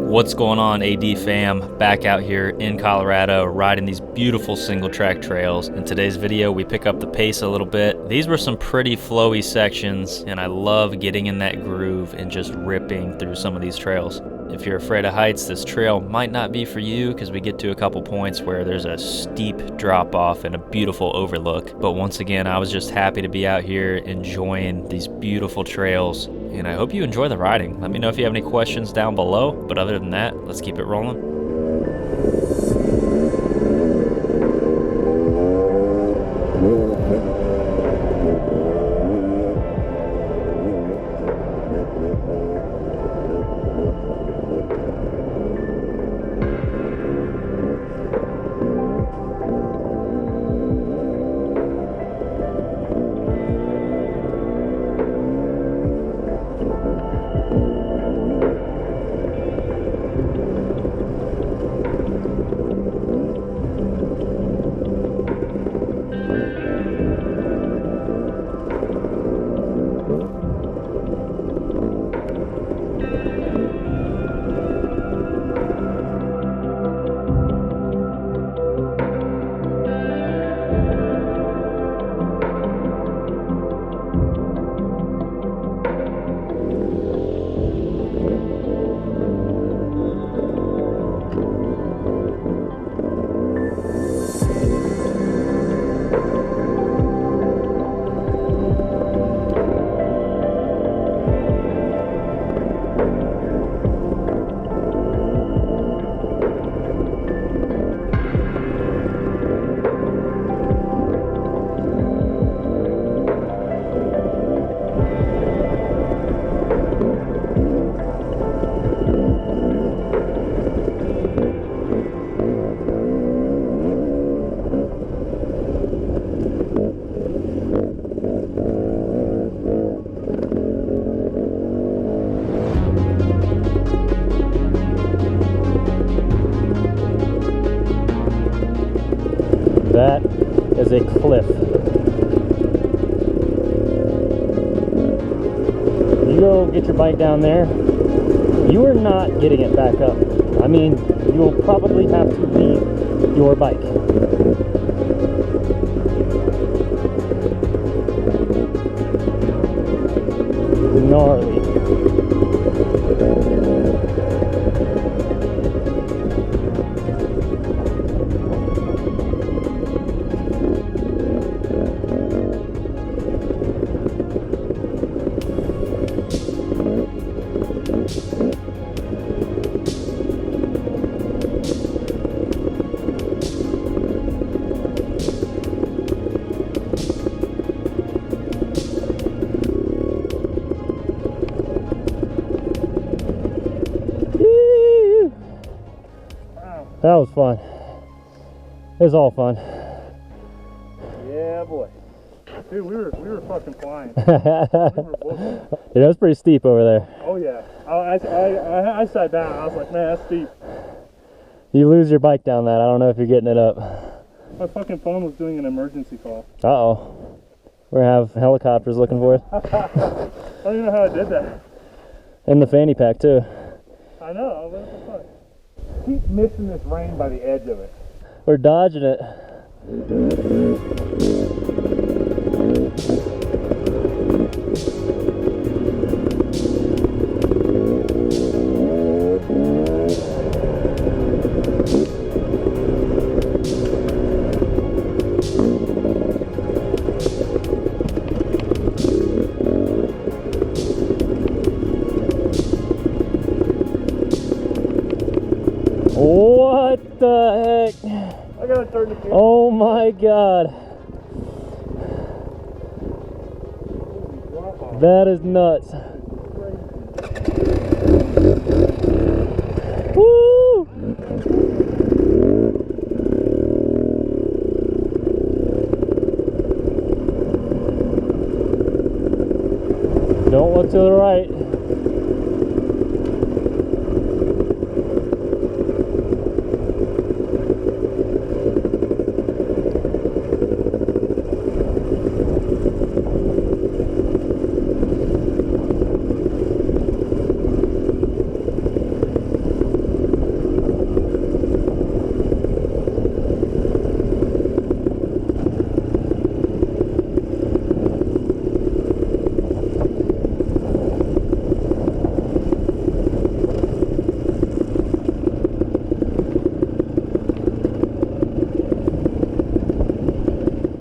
What's going on, AD fam? Back out here in Colorado riding these beautiful single track trails. In today's video we pick up the pace a little bit. These were some pretty flowy sections and I love getting in that groove and just ripping through some of these trails. If you're afraid of heights, this trail might not be for you because we get to a couple points where there's a steep drop off and a beautiful overlook. But once again, I was just happy to be out here enjoying these beautiful trails, and I hope you enjoy the riding. Let me know if you have any questions down below, but other than that, let's keep it rolling. That is a cliff. You go get your bike down there, you are not getting it back up. I mean, you'll probably have to leave your bike. Gnarly. That was fun. It was all fun. Yeah, boy. Dude, we were fucking flying. We were booking. It was pretty steep over there. Oh yeah. I sat down. I was like, man, that's steep. You lose your bike down that. I don't know if you're getting it up. My fucking phone was doing an emergency call. Uh-oh. We're gonna have helicopters looking for us. I don't even know how I did that. And the fanny pack too. I know. What the fuck? Keep missing this rain by the edge of it. We're dodging it. What the heck? I gotta turn the camera. Oh my god. That is nuts. Woo! Don't look to the right.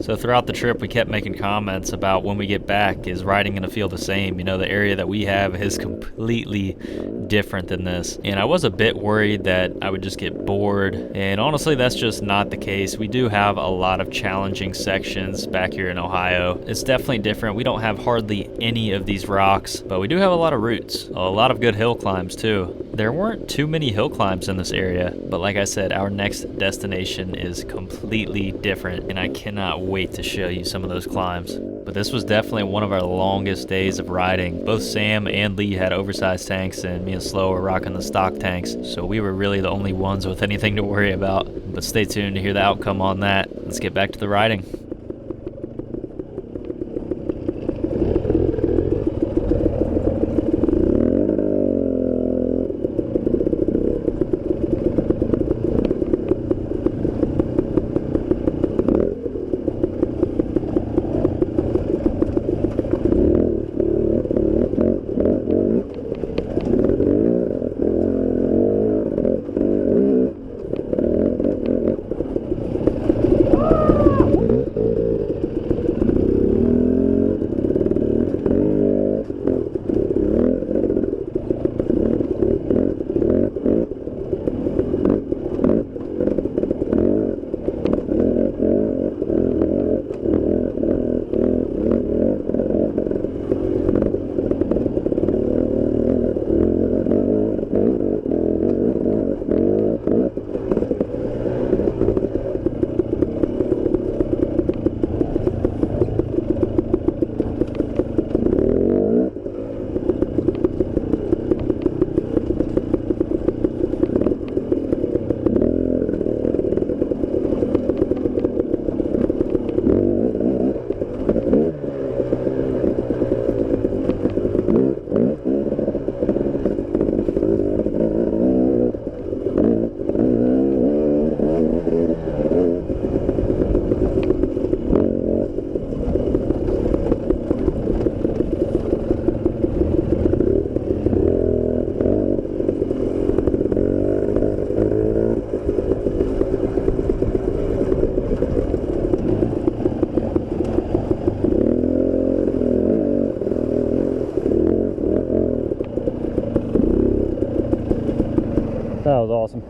So throughout the trip, we kept making comments about when we get back, is riding going to feel the same? You know, the area that we have is completely different than this. And I was a bit worried that I would just get bored. And honestly, that's just not the case. We do have a lot of challenging sections back here in Ohio. It's definitely different. We don't have hardly any of these rocks, but we do have a lot of routes, a lot of good hill climbs too. There weren't too many hill climbs in this area, but like I said, our next destination is completely different, and I cannot wait to show you some of those climbs. But this was definitely one of our longest days of riding. Both Sam and Lee had oversized tanks, and me and Slow were rocking the stock tanks, so we were really the only ones with anything to worry about. But stay tuned to hear the outcome on that. Let's get back to the riding. That was awesome.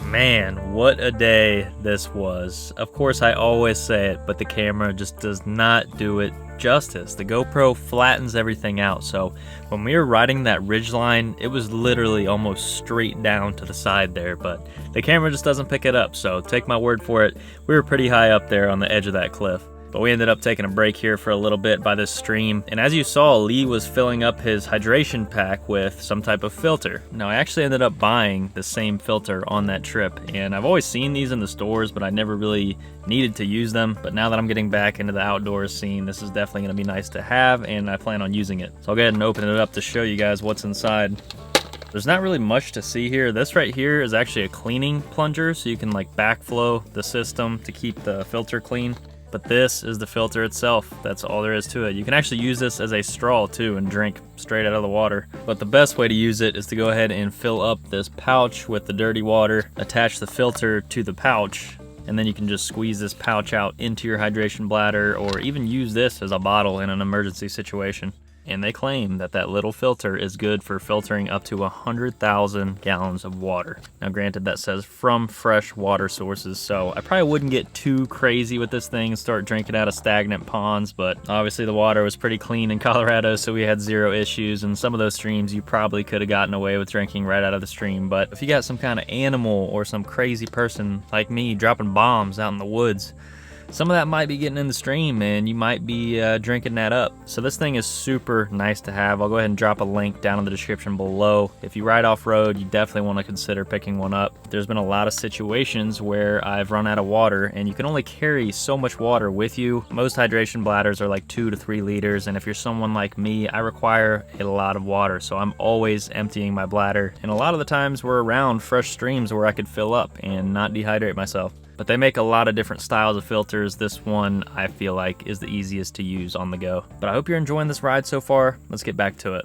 Man, what a day this was. Of course, I always say it, but the camera just does not do it justice. The GoPro flattens everything out, so when we were riding that ridgeline, it was literally almost straight down to the side there, but the camera just doesn't pick it up, so take my word for it. We were pretty high up there on the edge of that cliff. But we ended up taking a break here for a little bit by this stream, and as you saw, Lee was filling up his hydration pack with some type of filter. Now, I actually ended up buying the same filter on that trip, and I've always seen these in the stores, but I never really needed to use them. But now that I'm getting back into the outdoors scene, this is definitely going to be nice to have, and I plan on using it. So I'll go ahead and open it up to show you guys what's inside. There's not really much to see here. This right here is actually a cleaning plunger, so you can like backflow the system to keep the filter clean. But this is the filter itself. That's all there is to it. You can actually use this as a straw too and drink straight out of the water. But the best way to use it is to go ahead and fill up this pouch with the dirty water, attach the filter to the pouch, and then you can just squeeze this pouch out into your hydration bladder, or even use this as a bottle in an emergency situation. And they claim that that little filter is good for filtering up to 100,000 gallons of water. Now granted, that says from fresh water sources, so I probably wouldn't get too crazy with this thing and start drinking out of stagnant ponds, but obviously the water was pretty clean in Colorado, so we had zero issues, and some of those streams you probably could have gotten away with drinking right out of the stream. But if you got some kind of animal or some crazy person like me dropping bombs out in the woods, some of that might be getting in the stream and you might be drinking that up. So this thing is super nice to have. I'll go ahead and drop a link down in the description below. If you ride off-road, you definitely want to consider picking one up. There's been a lot of situations where I've run out of water, and you can only carry so much water with you. Most hydration bladders are like 2 to 3 liters, and if you're someone like me, I require a lot of water, so I'm always emptying my bladder. And a lot of the times we're around fresh streams where I could fill up and not dehydrate myself. But they make a lot of different styles of filters. This one, I feel like, is the easiest to use on the go. But I hope you're enjoying this ride so far. Let's get back to it.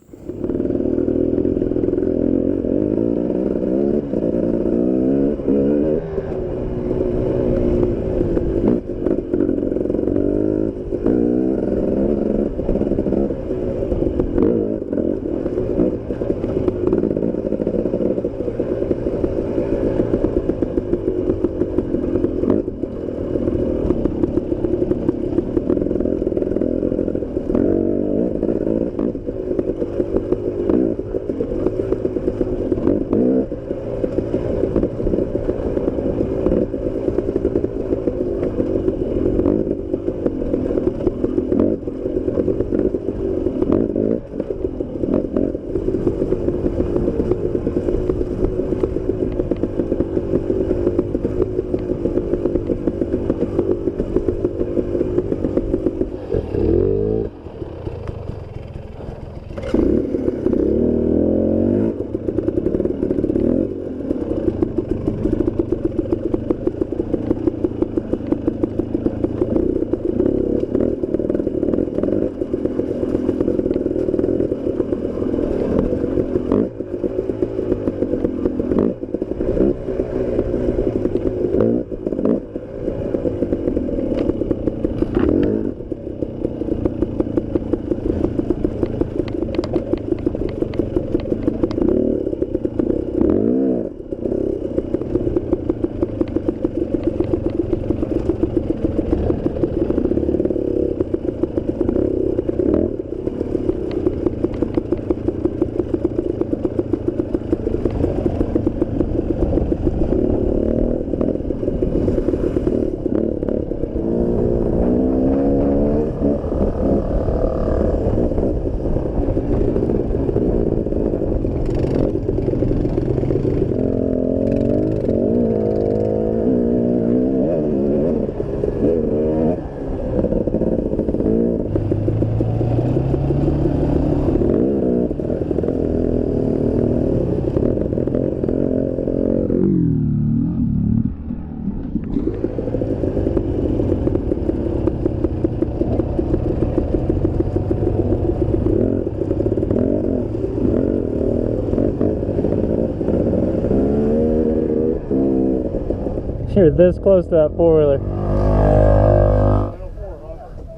You're this close to that four-wheeler.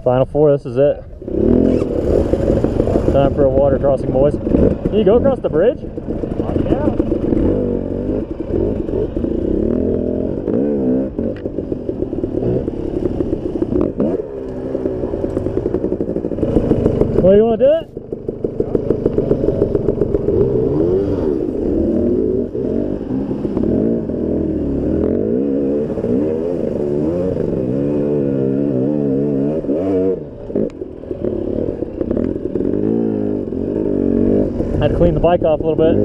Final four, this is it. Time for a water crossing, boys. Can you go across the bridge? Yeah. Well, you want to do it? Had to clean the bike off a little bit.